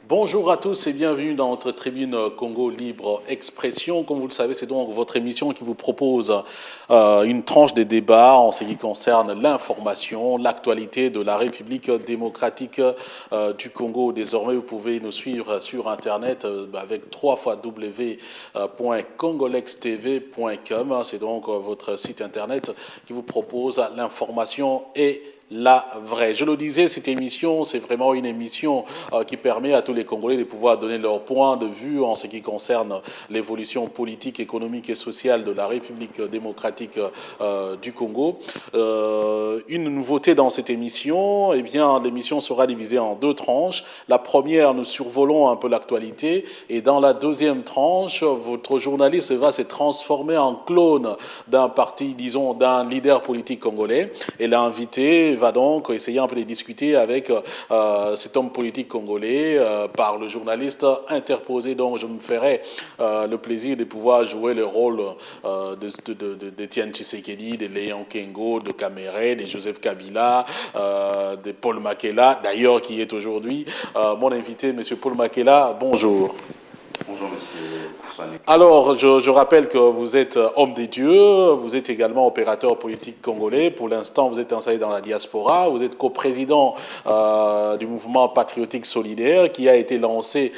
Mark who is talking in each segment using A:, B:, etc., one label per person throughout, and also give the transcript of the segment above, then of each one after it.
A: Bonjour à tous et bienvenue dans notre tribune Congo Libre Expression. Comme vous le savez, c'est donc votre émission qui vous propose une tranche des débats en ce qui concerne l'information, l'actualité de la République démocratique du Congo. Désormais, vous pouvez nous suivre sur Internet avec www.congolextv.com. C'est donc votre site Internet qui vous propose l'information et la vraie. Je le disais, cette émission, c'est vraiment une émission qui permet à tous les Congolais de pouvoir donner leur point de vue en ce qui concerne l'évolution politique, économique et sociale de la République démocratique du Congo. Une nouveauté dans cette émission, eh bien, l'émission sera divisée en deux tranches. La première, nous survolons un peu l'actualité, et dans la deuxième tranche, votre journaliste va se transformer en clone d'un parti, disons, d'un leader politique congolais, et l'invité va donc essayer un peu de discuter avec cet homme politique congolais par le journaliste interposé. Donc je me ferai le plaisir de pouvoir jouer le rôle d'Étienne Tshisekedi, de Léon Kengo, de Kamere, de Joseph Kabila, de Paul Makela, d'ailleurs qui est aujourd'hui mon invité, M. Paul Makela. Bonjour.
B: Bonjour monsieur.
A: Alors, je rappelle que vous êtes homme des dieux, vous êtes également opérateur politique congolais. Pour l'instant, vous êtes installé dans la diaspora. Vous êtes coprésident du mouvement patriotique solidaire qui a été lancé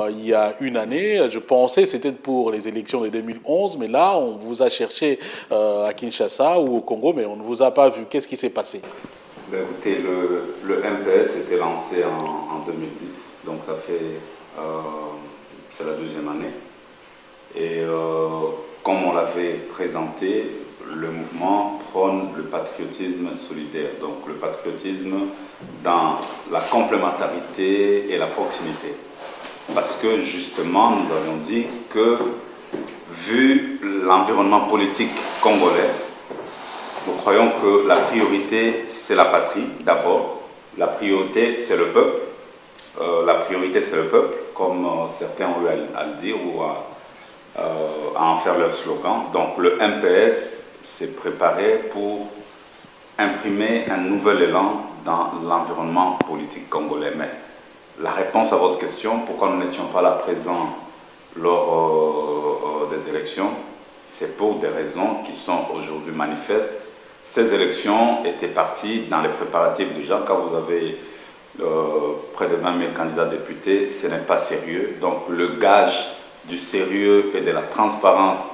A: il y a une année. Je pensais que c'était pour les élections de 2011, mais là, on vous a cherché à Kinshasa ou au Congo, mais on ne vous a pas vu. Qu'est-ce qui s'est passé?
B: Ben, écoutez, le MPS était lancé en 2010, donc ça fait... c'est la deuxième année. Et comme on l'avait présenté, le mouvement prône le patriotisme solidaire. Donc le patriotisme dans la complémentarité et la proximité. Parce que justement, nous avions dit que, vu l'environnement politique congolais, nous croyons que la priorité, c'est la patrie d'abord. La priorité, c'est le peuple. La priorité, c'est le peuple, comme certains ont eu à le dire ou à en faire leur slogan. Donc le MPS s'est préparé pour imprimer un nouvel élan dans l'environnement politique congolais. Mais la réponse à votre question, pourquoi nous n'étions pas là présents lors des élections, c'est pour des raisons qui sont aujourd'hui manifestes. Ces élections étaient parties dans les préparatifs déjà. Quand vous avez près de 20 000 candidats députés, ce n'est pas sérieux. Donc le gage du sérieux et de la transparence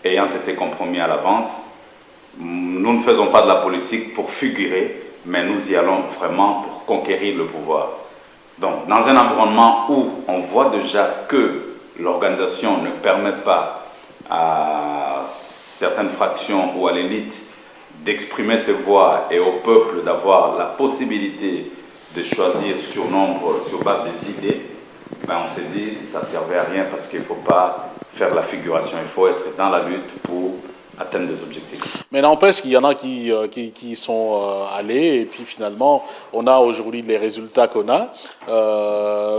B: ayant été compromis à l'avance, nous ne faisons pas de la politique pour figurer, mais nous y allons vraiment pour conquérir le pouvoir. Donc dans un environnement où on voit déjà que l'organisation ne permet pas à certaines fractions ou à l'élite d'exprimer ses voix et au peuple d'avoir la possibilité de choisir sur base des idées, ben on s'est dit que ça ne servait à rien parce qu'il ne faut pas faire de la figuration, il faut être dans la lutte pour atteindre des objectifs.
A: Mais n'empêche qu'il y en a qui sont allés et puis finalement on a aujourd'hui les résultats qu'on a.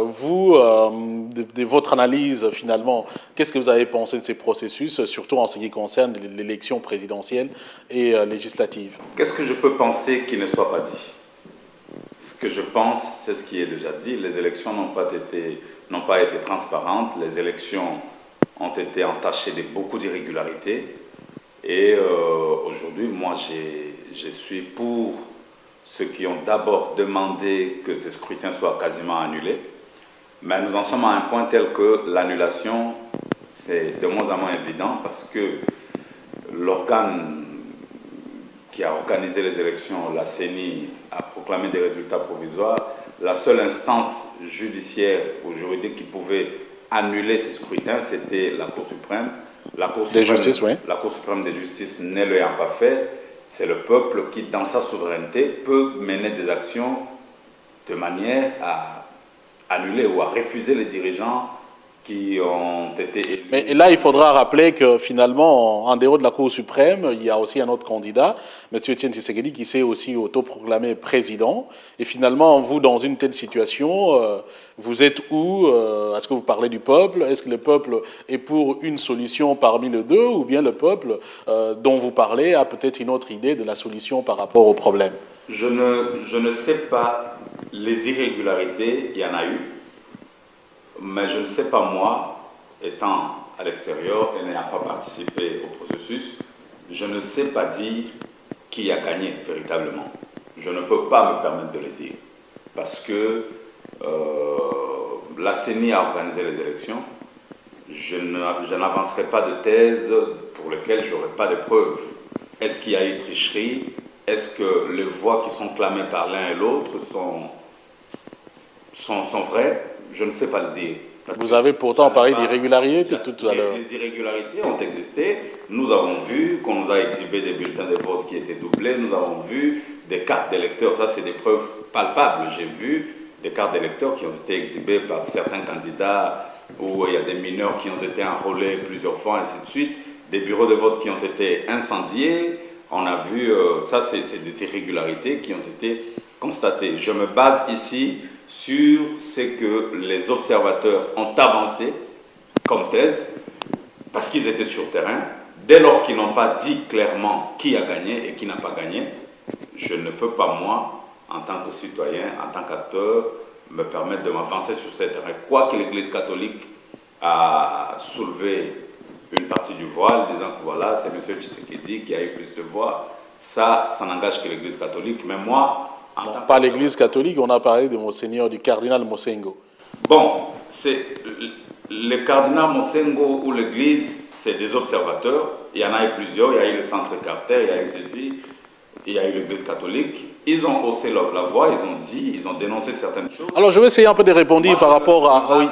A: Vous, de votre analyse finalement, qu'est-ce que vous avez pensé de ces processus, surtout en ce qui concerne l'élection présidentielle et législative?
B: Qu'est-ce que je peux penser qui ne soit pas dit? Ce que je pense, c'est ce qui est déjà dit. Les élections n'ont pas été transparentes. Les élections ont été entachées de beaucoup d'irrégularités. Et aujourd'hui, moi, je suis pour ceux qui ont d'abord demandé que ce scrutin soit quasiment annulé. Mais nous en sommes à un point tel que l'annulation, c'est de moins en moins évident parce que l'organe qui a organisé les élections, la CENI, a proclamé des résultats provisoires. La seule instance judiciaire ou juridique qui pouvait annuler ces scrutins, c'était la Cour suprême. La Cour suprême de justice ne l'ayant pas fait, c'est le peuple qui, dans sa souveraineté, peut mener des actions de manière à annuler ou à refuser les dirigeants qui ont été élus.
A: Mais là, il faudra rappeler que finalement, en dehors de la Cour suprême, il y a aussi un autre candidat, M. Etienne Tshisekedi, qui s'est aussi autoproclamé président. Et finalement, vous, dans une telle situation, vous êtes où? Est-ce que vous parlez du peuple? Est-ce que le peuple est pour une solution parmi les deux? Ou bien le peuple dont vous parlez a peut-être une autre idée de la solution par rapport au problème?
B: Je ne sais pas. Les irrégularités, il y en a eu. Mais je ne sais pas moi, étant à l'extérieur et n'ayant pas participé au processus, je ne sais pas dire qui a gagné véritablement. Je ne peux pas me permettre de le dire. Parce que la CENI a organisé les élections. Je n'avancerai pas de thèse pour lesquelles je n'aurai pas de preuves. Est-ce qu'il y a eu tricherie? Est-ce que les voix qui sont clamées par l'un et l'autre sont vraies? Je ne sais pas le dire.
A: Vous avez pourtant parlé d'irrégularités tout à l'heure.
B: Les irrégularités ont existé. Nous avons vu qu'on nous a exhibé des bulletins de vote qui étaient doublés. Nous avons vu des cartes d'électeurs. Ça, c'est des preuves palpables. J'ai vu des cartes d'électeurs qui ont été exhibées par certains candidats où il y a des mineurs qui ont été enrôlés plusieurs fois, ainsi de suite. Des bureaux de vote qui ont été incendiés. On a vu, ça, c'est des irrégularités qui ont été constatées. Je me base ici sur ce que les observateurs ont avancé comme thèse, parce qu'ils étaient sur terrain. Dès lors qu'ils n'ont pas dit clairement qui a gagné et qui n'a pas gagné, je ne peux pas, moi, en tant que citoyen, en tant qu'acteur, me permettre de m'avancer sur ce terrain. Quoique l'Église catholique a soulevé une partie du voile, disant que voilà, c'est M. Tshisekedi qui a eu plus de voix, ça n'engage que l'Église catholique. Mais moi,
A: non, pas l'Église catholique, on a parlé de Monseigneur, du cardinal Mosengo.
B: Bon, c'est le cardinal Mosengo ou l'Église, c'est des observateurs. Il y en a eu plusieurs. Il y a eu le Centre Carter, il y a eu ceci, il y a eu l'Église catholique. Ils ont haussé la voix, ils ont dit, ils ont dénoncé certaines choses.
A: Alors, je vais essayer un peu de répondre par rapport à...
B: oui.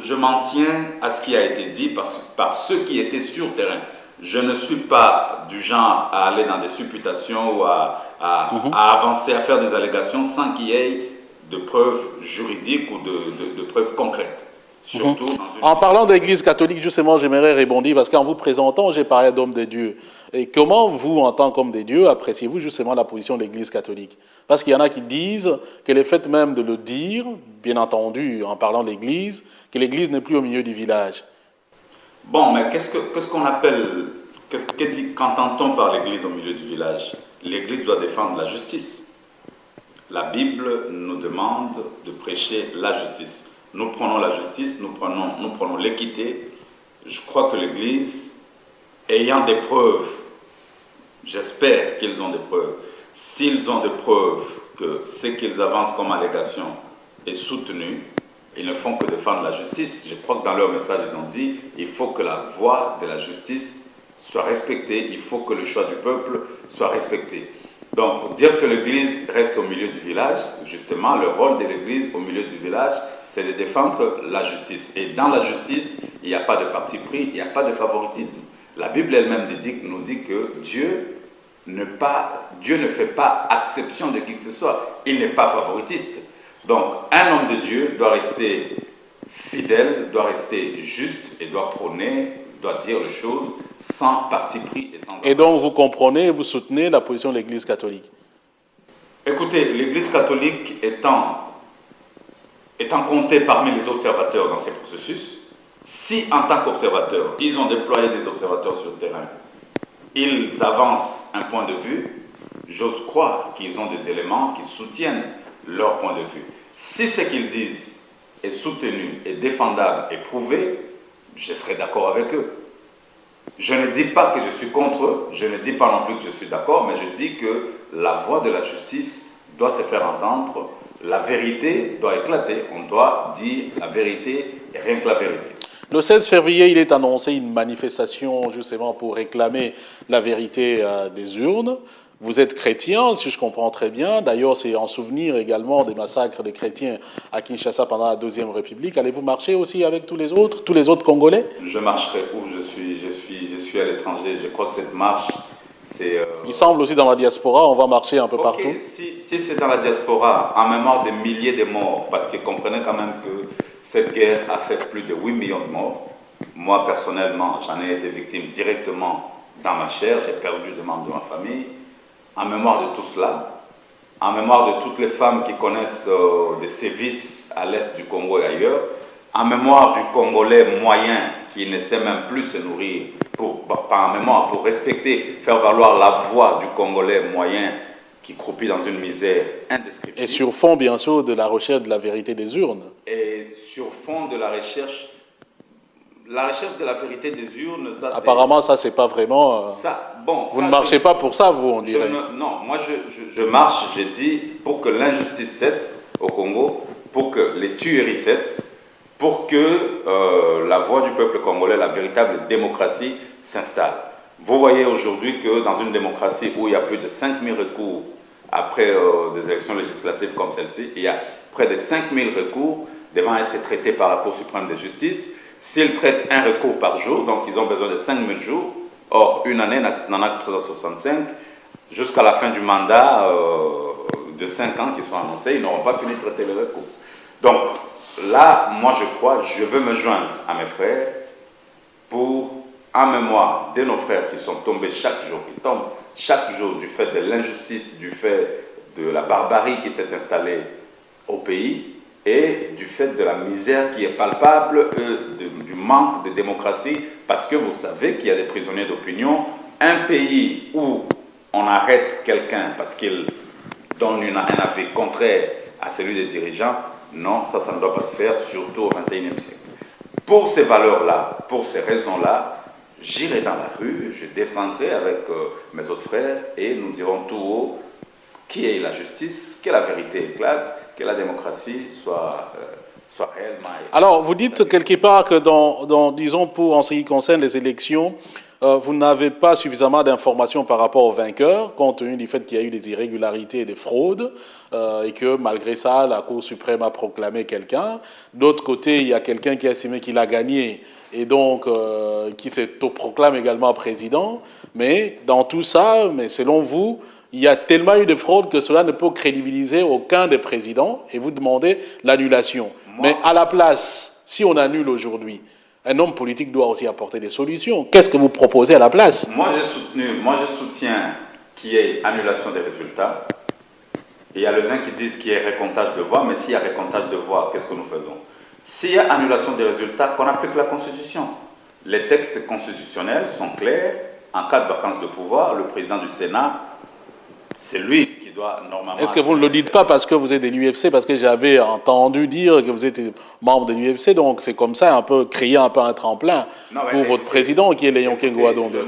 B: Je m'en tiens à ce qui a été dit par ceux qui étaient sur terrain. Je ne suis pas du genre à aller dans des supputations ou à avancer, à faire des allégations sans qu'il y ait de preuves juridiques ou de preuves concrètes. Surtout
A: en parlant de l'Église catholique, justement, j'aimerais rebondir parce qu'en vous présentant, j'ai parlé d'hommes de Dieu. Et comment vous, en tant qu'homme de Dieu, appréciez-vous justement la position de l'Église catholique? Parce qu'il y en a qui disent que le fait même de le dire, bien entendu, en parlant de l'Église, que l'Église n'est plus au milieu du village.
B: Bon, mais qu'est-ce qu'on appelle, qu'entend-on par l'Église au milieu du village? L'Église doit défendre la justice. La Bible nous demande de prêcher la justice. Nous prenons la justice, nous prenons l'équité. Je crois que l'Église, ayant des preuves, j'espère qu'ils ont des preuves, s'ils ont des preuves que ce qu'ils avancent comme allégation est soutenu, ils ne font que défendre la justice. Je crois que dans leur message, ils ont dit il faut que la voie de la justice soit respectée, il faut que le choix du peuple soit respecté. Donc, dire que l'Église reste au milieu du village, justement, le rôle de l'Église au milieu du village, c'est de défendre la justice. Et dans la justice, il n'y a pas de parti pris, il n'y a pas de favoritisme. La Bible elle-même nous dit que Dieu ne fait pas exception de qui que ce soit. Il n'est pas favoritiste. Donc, un homme de Dieu doit rester fidèle, doit rester juste et doit prôner, doit dire les choses sans parti pris et sans...
A: Et donc, vous comprenez, vous soutenez la position de l'Église catholique?
B: Écoutez, l'Église catholique étant comptée parmi les observateurs dans ces processus, si en tant qu'observateurs, ils ont déployé des observateurs sur le terrain, ils avancent un point de vue, j'ose croire qu'ils ont des éléments qui soutiennent leur point de vue. Si ce qu'ils disent est soutenu, est défendable, est prouvé, je serai d'accord avec eux. Je ne dis pas que je suis contre eux, je ne dis pas non plus que je suis d'accord, mais je dis que la voix de la justice doit se faire entendre, la vérité doit éclater, on doit dire la vérité et rien que la vérité.
A: Le 16 février, il est annoncé une manifestation justement pour réclamer la vérité des urnes. Vous êtes chrétien, si je comprends très bien. D'ailleurs, c'est en souvenir également des massacres des chrétiens à Kinshasa pendant la Deuxième République. Allez-vous marcher aussi avec tous les autres Congolais? Je
B: marcherai où je suis à l'étranger. Je crois que cette marche, c'est...
A: Il semble aussi dans la diaspora, on va marcher un peu partout.
B: Si c'est dans la diaspora, en mémoire des milliers de morts, parce que comprenez quand même que cette guerre a fait plus de 8 millions de morts. Moi, personnellement, j'en ai été victime directement dans ma chair. J'ai perdu des membres de ma famille. En mémoire de tout cela, en mémoire de toutes les femmes qui connaissent des sévices à l'est du Congo et ailleurs, en mémoire du Congolais moyen qui ne sait même plus se nourrir, pas en mémoire, pour respecter, faire valoir la voix du Congolais moyen qui croupit dans une misère indescriptible.
A: Et sur fond, bien sûr, de la recherche de la vérité des urnes.
B: Et sur fond de la recherche de la vérité des urnes, ça c'est...
A: Apparemment, ça, c'est pas vraiment... vous ne marchez pas pour ça, vous, on dirait.
B: Non, moi je marche, j'ai dit, pour que l'injustice cesse au Congo, pour que les tueries cessent, pour que la voix du peuple congolais, la véritable démocratie, s'installe. Vous voyez aujourd'hui que dans une démocratie où il y a plus de 5000 recours après des élections législatives comme celle-ci, il y a près de 5000 recours devant être traités par la Cour suprême de justice. S'ils traitent un recours par jour, donc ils ont besoin de 5000 jours, or une année n'en a que 365, jusqu'à la fin du mandat de 5 ans qui sont annoncés, ils n'auront pas fini de traiter les recours. Donc là, moi je veux me joindre à mes frères pour, en mémoire de nos frères qui sont tombés chaque jour, qui tombent chaque jour du fait de l'injustice, du fait de la barbarie qui s'est installée au pays, et du fait de la misère qui est palpable, du manque de démocratie, parce que vous savez qu'il y a des prisonniers d'opinion. Un pays où on arrête quelqu'un parce qu'il donne un avis contraire à celui des dirigeants, non, ça ne doit pas se faire, surtout au XXIe siècle. Pour ces valeurs-là, pour ces raisons-là, j'irai dans la rue, je descendrai avec mes autres frères et nous dirons tout haut qui est la justice, que la vérité éclate, que la démocratie soit réellement...
A: Alors, vous dites quelque part que disons, en ce qui concerne les élections, vous n'avez pas suffisamment d'informations par rapport aux vainqueurs, compte tenu du fait qu'il y a eu des irrégularités et des fraudes, et que malgré ça, la Cour suprême a proclamé quelqu'un. D'autre côté, il y a quelqu'un qui a estimé qu'il a gagné, et donc qui s'autoproclame également président. Mais dans tout ça, selon vous, il y a tellement eu de fraude que cela ne peut crédibiliser aucun des présidents et vous demandez l'annulation. Mais à la place, si on annule aujourd'hui, un homme politique doit aussi apporter des solutions. Qu'est-ce que vous proposez à la place?
B: Moi, je soutiens qu'il y ait annulation des résultats. Et il y a les uns qui disent qu'il y ait récomptage de voix, mais s'il y a récomptage de voix, qu'est-ce que nous faisons? S'il y a annulation des résultats, qu'on applique la Constitution. Les textes constitutionnels sont clairs. En cas de vacance de pouvoir, le président du Sénat, c'est lui qui doit normalement...
A: Est-ce que vous ne le dites pas parce que vous êtes de l'UFC? Parce que j'avais entendu dire que vous êtes membre de l'UFC, donc c'est comme ça, créer un peu un tremplin pour votre président qui est Léon Kengo Adonde.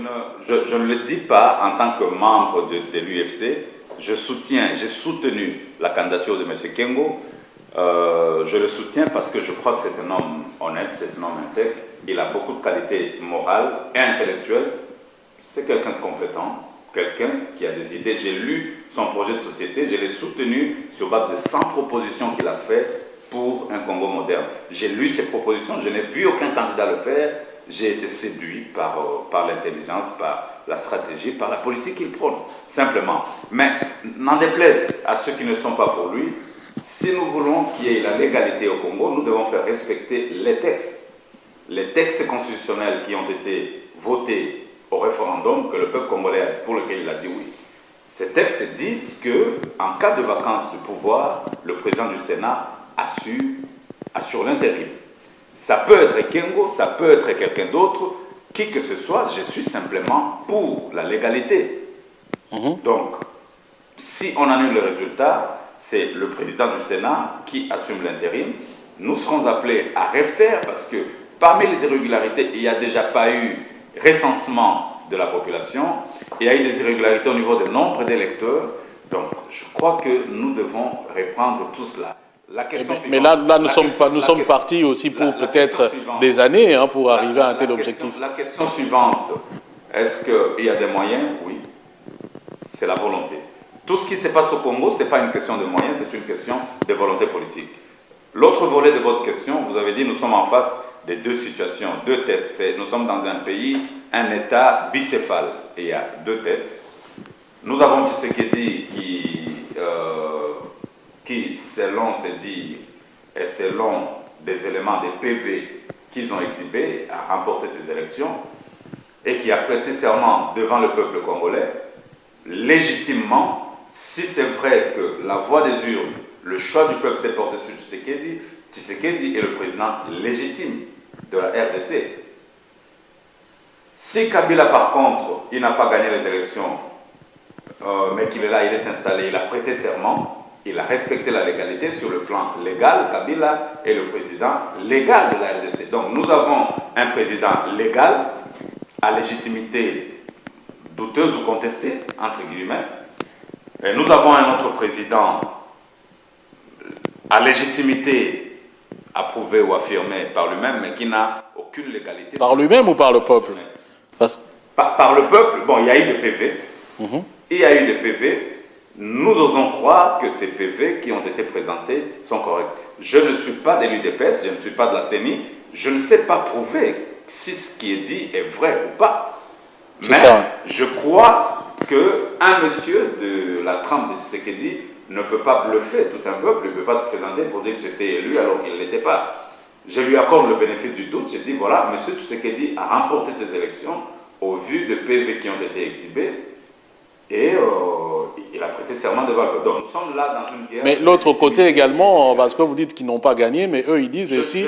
B: Je ne le dis pas en tant que membre de l'UFC. J'ai soutenu la candidature de M. Kengo. Je le soutiens parce que je crois que c'est un homme honnête, c'est un homme intègre. Il a beaucoup de qualités morales et intellectuelles. C'est quelqu'un de compétent. Quelqu'un qui a des idées. J'ai lu son projet de société, je l'ai soutenu sur base de 100 propositions qu'il a fait pour un Congo moderne. J'ai lu ses propositions, je n'ai vu aucun candidat le faire. J'ai été séduit par l'intelligence, par la stratégie, par la politique qu'il prône, simplement. Mais n'en déplaise à ceux qui ne sont pas pour lui, si nous voulons qu'il y ait la légalité au Congo, nous devons faire respecter les textes. Les textes constitutionnels qui ont été votés au référendum que le peuple congolais, pour lequel il a dit oui. Ces textes disent qu'en cas de vacance de pouvoir, le président du Sénat assure l'intérim. Ça peut être Kengo, ça peut être quelqu'un d'autre, qui que ce soit, je suis simplement pour la légalité. Donc, si on annule le résultat, c'est le président du Sénat qui assume l'intérim. Nous serons appelés à refaire parce que parmi les irrégularités, il n'y a déjà pas eu recensement de la population, il y a eu des irrégularités au niveau du nombre d'électeurs, donc je crois que nous devons reprendre tout cela. La question
A: mais là nous sommes partis aussi pour peut-être des années pour arriver à un tel objectif.
B: La question suivante, est-ce qu'il y a des moyens? Oui, c'est la volonté. Tout ce qui se passe au Congo, ce n'est pas une question de moyens, c'est une question de volonté politique. L'autre volet de votre question, vous avez dit nous sommes en face de deux situations, deux têtes. Nous sommes dans un pays, un État bicéphale, et il y a deux têtes. Nous avons Tshisekedi qui, selon ses dires et selon des éléments des PV qu'ils ont exhibés, a remporté ces élections et qui a prêté serment devant le peuple congolais, légitimement, si c'est vrai que la voix des urnes, le choix du peuple s'est porté sur Tshisekedi, Tshisekedi est le président légitime de la RDC. Si Kabila, par contre, il n'a pas gagné les élections mais qu'il est là, il est installé, il a prêté serment, il a respecté la légalité sur le plan légal. Kabila est le président légal de la RDC. Donc nous avons un président légal, à légitimité douteuse ou contestée, entre guillemets. Et nous avons un autre président à légitimité approuvée ou affirmée par lui-même, mais qui n'a aucune légalité.
A: Par lui-même ou par le peuple?
B: Par le peuple. Bon, il y a eu des PV. Il y a eu des PV. Nous osons croire que ces PV qui ont été présentés sont corrects. Je ne suis pas de l'UDPS, je ne suis pas de la CENI, je ne sais pas prouver si ce qui est dit est vrai ou pas. Mais je crois qu'un monsieur de la trempe de Tshisekedi ne peut pas bluffer tout un peuple, il ne peut pas se présenter pour dire que j'étais élu alors qu'il ne l'était pas. Je lui accorde le bénéfice du doute, je dis voilà, monsieur Tshisekedi a remporté ces élections au vu de PV qui ont été exhibés et il a prêté serment devant le peuple. Donc nous sommes là dans une guerre.
A: Mais l'autre côté également, parce que vous dites qu'ils n'ont pas gagné, mais eux ils disent aussi,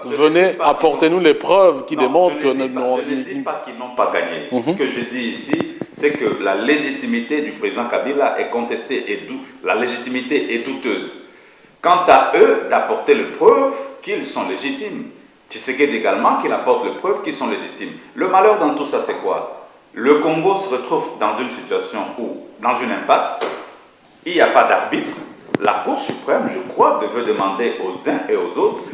A: venez apportez-nous les preuves qui démontrent que nous n'avons
B: pas. Je ne dis pas qu'ils n'ont pas gagné. Ce que je dis ici, c'est que la légitimité du président Kabila est contestée et la légitimité est douteuse. Quant à eux d'apporter les preuves qu'ils sont légitimes, Tshisekedi également qu'il apporte les preuves qu'ils sont légitimes. Le malheur dans tout ça, c'est quoi? Le Congo se retrouve dans une situation où, dans une impasse, il n'y a pas d'arbitre. La Cour suprême, je crois, devait demander aux uns et aux autres.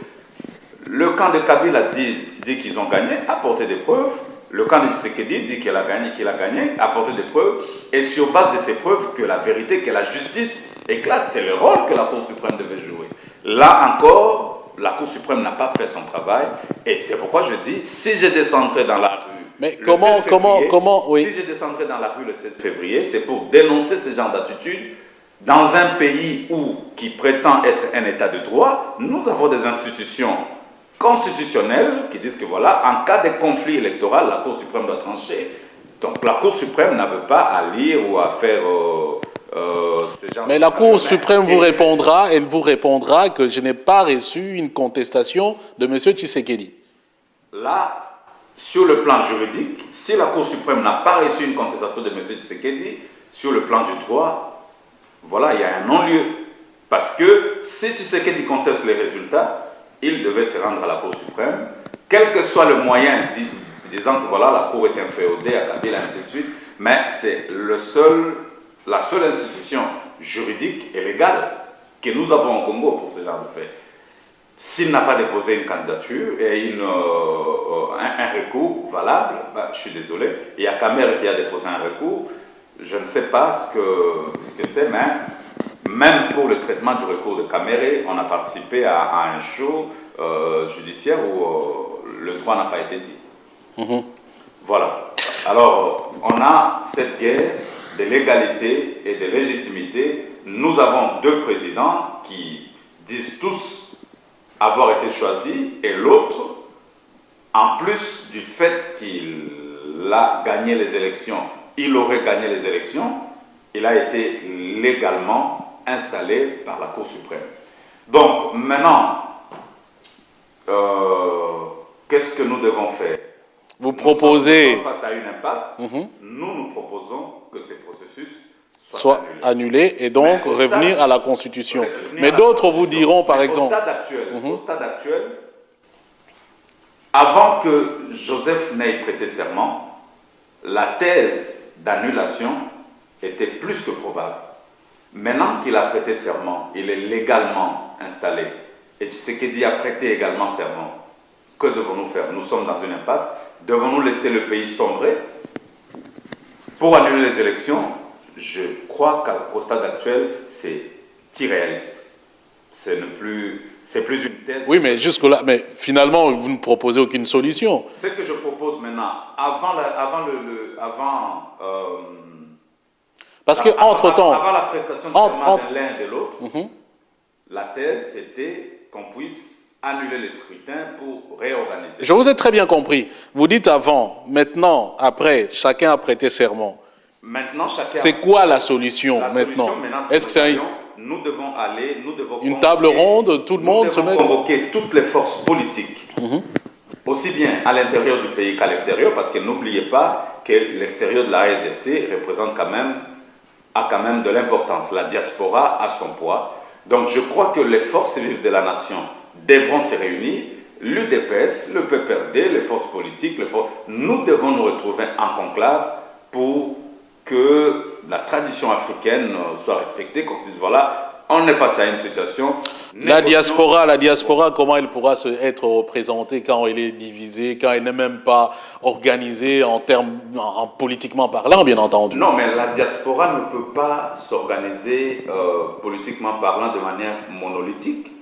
B: Le camp de Kabila dit qu'ils ont gagné, apporter des preuves. Le camp de Tshisekedi dit qu'il a gagné, apporter des preuves. Et sur base de ces preuves, que la vérité, que la justice éclate. C'est le rôle que la Cour suprême devait jouer. Là encore, la Cour suprême n'a pas fait son travail. Et c'est pourquoi je dis, si je descendrais dans la rue,
A: mais comment, oui.
B: Si je descendrais dans la rue le 16 février, c'est pour dénoncer ce genre d'attitude. Dans un pays qui prétend être un état de droit, nous avons des institutions constitutionnelles qui disent que voilà, en cas de conflit électoral, la Cour suprême doit trancher. Donc la Cour suprême n'a pas à lire ou à faire ce genre.
A: Mais la Cour suprême vous répondra, elle vous répondra que je n'ai pas reçu une contestation de M. Tshisekedi.
B: Là, sur le plan juridique, si la Cour suprême n'a pas reçu une contestation de M. Tshisekedi, sur le plan du droit, voilà, il y a un non-lieu. Parce que si Tshisekedi conteste les résultats, il devait se rendre à la Cour suprême, quel que soit le moyen disant que voilà, la Cour est inféodée à Kabila, ainsi de suite, mais c'est la seule institution juridique et légale que nous avons au Congo pour ce genre de fait. S'il n'a pas déposé une candidature et un recours valable, ben, je suis désolé, il y a Kamer qui a déposé un recours, je ne sais pas ce que c'est, mais même pour le traitement du recours de Kamere, on a participé à un show judiciaire où le droit n'a pas été dit. Voilà. Alors, on a cette guerre de légalité et de légitimité. Nous avons deux présidents qui disent tous avoir été choisi, et l'autre, en plus du fait qu'il a gagné les élections, il aurait gagné les élections, il a été légalement installé par la Cour suprême. Donc maintenant, qu'est-ce que nous devons faire?
A: Vous proposez...
B: Nous sommes face à une impasse, nous proposons que ces processus
A: soit annulé et donc revenir à la Constitution. Mais d'autres vous diront, par exemple...
B: Au stade actuel, avant que Joseph n'ait prêté serment, la thèse d'annulation était plus que probable. Maintenant qu'il a prêté serment, il est légalement installé. Et Tshisekedi a prêté également serment. Que devons-nous faire? Nous sommes dans une impasse. Devons-nous laisser le pays sombrer pour annuler les élections? Je crois qu'au stade actuel, c'est irréaliste. C'est plus une thèse.
A: Oui, mais jusque-là, mais finalement, vous ne proposez aucune solution.
B: Ce que je propose maintenant,
A: parce que entre-temps,
B: avant la prestation de serment de l'un et de l'autre, la thèse, c'était qu'on puisse annuler les scrutins pour réorganiser.
A: Je vous ai très bien compris. Vous dites avant, maintenant, après, chacun a prêté serment.
B: Maintenant, chacun.
A: C'est quoi la solution maintenant? Est-ce que c'est
B: nous devons
A: une table ronde, tout le monde se met...
B: Nous devons convoquer toutes les forces politiques, aussi bien à l'intérieur du pays qu'à l'extérieur, parce que n'oubliez pas que l'extérieur de la RDC représente quand même a quand même de l'importance. La diaspora a son poids. Donc je crois que les forces vives de la nation devront se réunir. L'UDPS, le PPRD, les forces politiques, nous devons nous retrouver en conclave pour que la tradition africaine soit respectée, qu'on se dise voilà, on est face à une situation.
A: La diaspora, comment elle pourra être représentée quand elle est divisée, quand elle n'est même pas organisée en politiquement parlant, bien entendu?
B: Non, mais la diaspora ne peut pas s'organiser politiquement parlant de manière monolithique.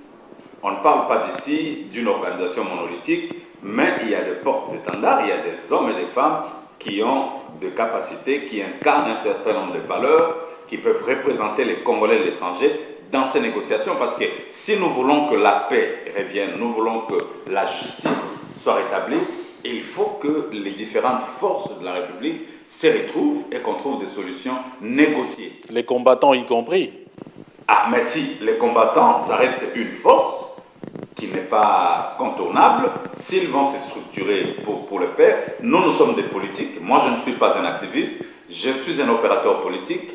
B: On ne parle pas d'ici d'une organisation monolithique, mais il y a des porte-étendards, il y a des hommes et des femmes qui ont des capacités, qui incarnent un certain nombre de valeurs, qui peuvent représenter les Congolais de l'étranger dans ces négociations. Parce que si nous voulons que la paix revienne, nous voulons que la justice soit rétablie, il faut que les différentes forces de la République se retrouvent et qu'on trouve des solutions négociées.
A: Les combattants y compris.
B: Ah, mais si, les combattants, ça reste une force qui n'est pas contournable. S'ils vont se structurer pour le faire, nous sommes des politiques. Moi, je ne suis pas un activiste, je suis un opérateur politique.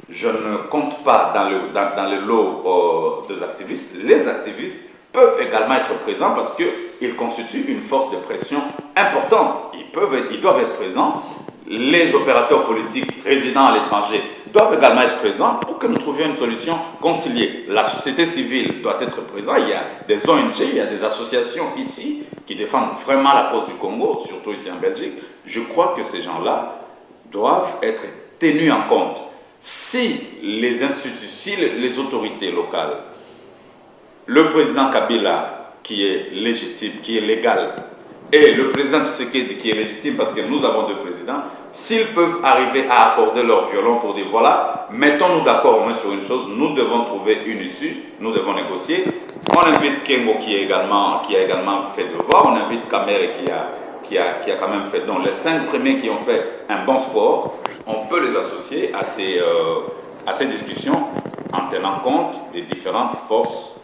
B: Je ne compte pas dans le lot des activistes. Les activistes peuvent également être présents parce qu'ils constituent une force de pression importante. Ils doivent être présents. Les opérateurs politiques résidant à l'étranger doivent également être présents pour que nous trouvions une solution conciliée. La société civile doit être présente. Il y a des ONG, il y a des associations ici qui défendent vraiment la cause du Congo, surtout ici en Belgique. Je crois que ces gens-là doivent être tenus en compte. Si les institutions, si les autorités locales, le président Kabila qui est légitime, qui est légal, et le président Tshisekedi qui est légitime parce que nous avons deux présidents, s'ils peuvent arriver à accorder leur violon pour dire voilà, mettons-nous d'accord au moins sur une chose, nous devons trouver une issue, nous devons négocier. On invite Kengo qui a également fait devoir, on invite Kamere qui a quand même fait. Donc les 5 premiers qui ont fait un bon score, on peut les associer à ces discussions en tenant compte des différentes forces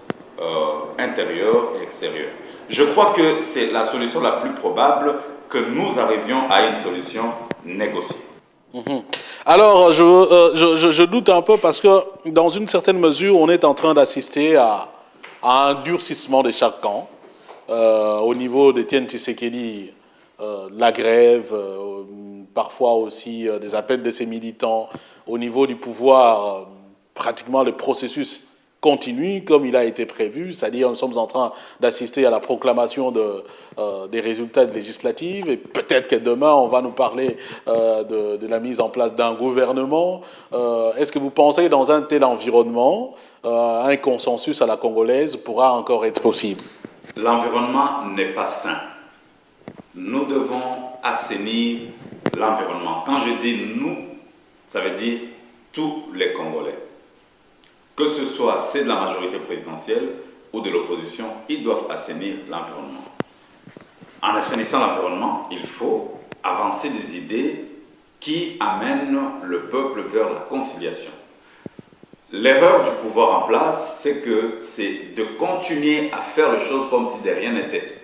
B: intérieures et extérieures. Je crois que c'est la solution la plus probable que nous arrivions à une solution négociée.
A: Alors, je doute un peu parce que dans une certaine mesure, on est en train d'assister à un durcissement de chaque camp. Au niveau d'Étienne Tshisekedi, la grève, parfois aussi des appels de ses militants. Au niveau du pouvoir, pratiquement le processus continue comme il a été prévu, c'est-à-dire nous sommes en train d'assister à la proclamation des résultats législatifs et peut-être que demain on va nous parler de la mise en place d'un gouvernement. Est-ce que vous pensez que dans un tel environnement, un consensus à la congolaise pourra encore être possible?
B: L'environnement n'est pas sain. Nous devons assainir l'environnement. Quand je dis nous, ça veut dire tous les Congolais. Que ce soit ceux de la majorité présidentielle ou de l'opposition, ils doivent assainir l'environnement. En assainissant l'environnement, il faut avancer des idées qui amènent le peuple vers la conciliation. L'erreur du pouvoir en place, c'est de continuer à faire les choses comme si de rien n'était.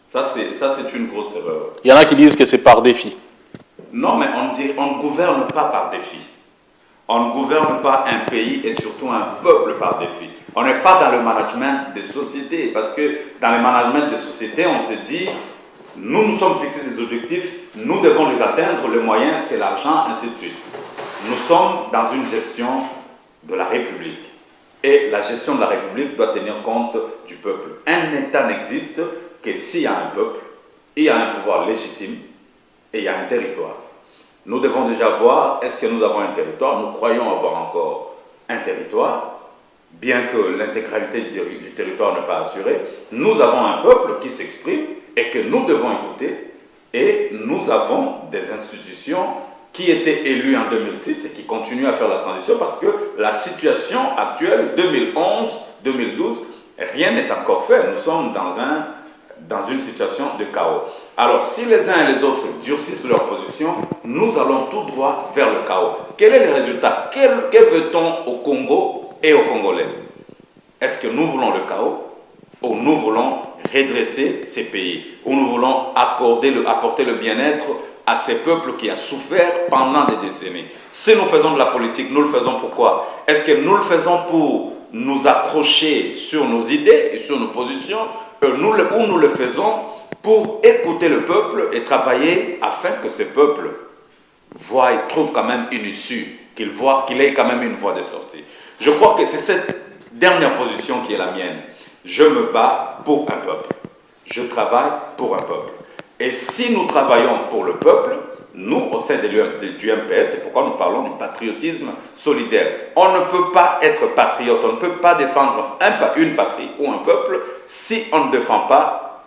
B: Ça, c'est une grosse erreur.
A: Il y en a qui disent que c'est par défi.
B: Non, mais on ne gouverne pas par défi. On ne gouverne pas un pays et surtout un peuple par défi. On n'est pas dans le management des sociétés parce que dans le management des sociétés, on se dit, nous sommes fixés des objectifs, nous devons les atteindre, le moyen c'est l'argent, ainsi de suite. Nous sommes dans une gestion de la République et la gestion de la République doit tenir compte du peuple. Un État n'existe que s'il y a un peuple, il y a un pouvoir légitime et il y a un territoire. Nous devons déjà voir, est-ce que nous avons un territoire? Nous croyons avoir encore un territoire, bien que l'intégralité du territoire n'est pas assurée. Nous avons un peuple qui s'exprime et que nous devons écouter. Et nous avons des institutions qui étaient élues en 2006 et qui continuent à faire la transition parce que la situation actuelle, 2011-2012, rien n'est encore fait. Nous sommes dans une situation de chaos. Alors, si les uns et les autres durcissent leur position, nous allons tout droit vers le chaos. Quel est le résultat? Que veut-on au Congo et aux Congolais? Est-ce que nous voulons le chaos ou nous voulons redresser ces pays? Ou nous voulons apporter le bien-être à ces peuples qui ont souffert pendant des décennies. Si nous faisons de la politique, nous le faisons pourquoi? Est-ce que nous le faisons pour nous accrocher sur nos idées et sur nos positions, ou nous le faisons pour écouter le peuple et travailler afin que ce peuple voit et trouve quand même une issue, qu'il ait quand même une voie de sortie. Je crois que c'est cette dernière position qui est la mienne. Je me bats pour un peuple. Je travaille pour un peuple. Et si nous travaillons pour le peuple, nous, au sein du MPS, c'est pourquoi nous parlons du patriotisme solidaire. On ne peut pas être patriote, on ne peut pas défendre une patrie ou un peuple si on ne défend pas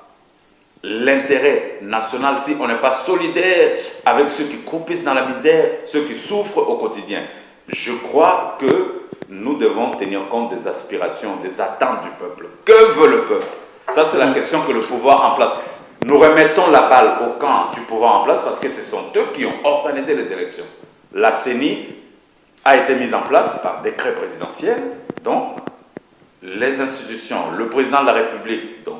B: l'intérêt national, si on n'est pas solidaire avec ceux qui croupissent dans la misère, ceux qui souffrent au quotidien. Je crois que nous devons tenir compte des aspirations, des attentes du peuple. Que veut le peuple? Ça, c'est la question que le pouvoir en place. Nous remettons la balle au camp du pouvoir en place parce que ce sont eux qui ont organisé les élections. La CENI a été mise en place par décret présidentiel, donc les institutions, le président de la République, donc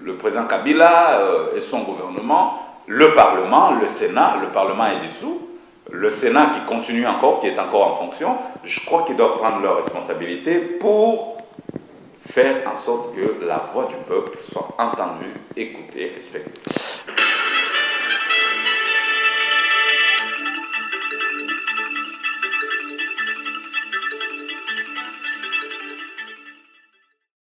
B: le président Kabila et son gouvernement, le Parlement, le Sénat, le Parlement est dissous, le Sénat qui continue encore, qui est encore en fonction, je crois qu'ils doivent prendre leurs responsabilités pour faire en sorte que la voix du peuple soit entendue, écoutée, respectée.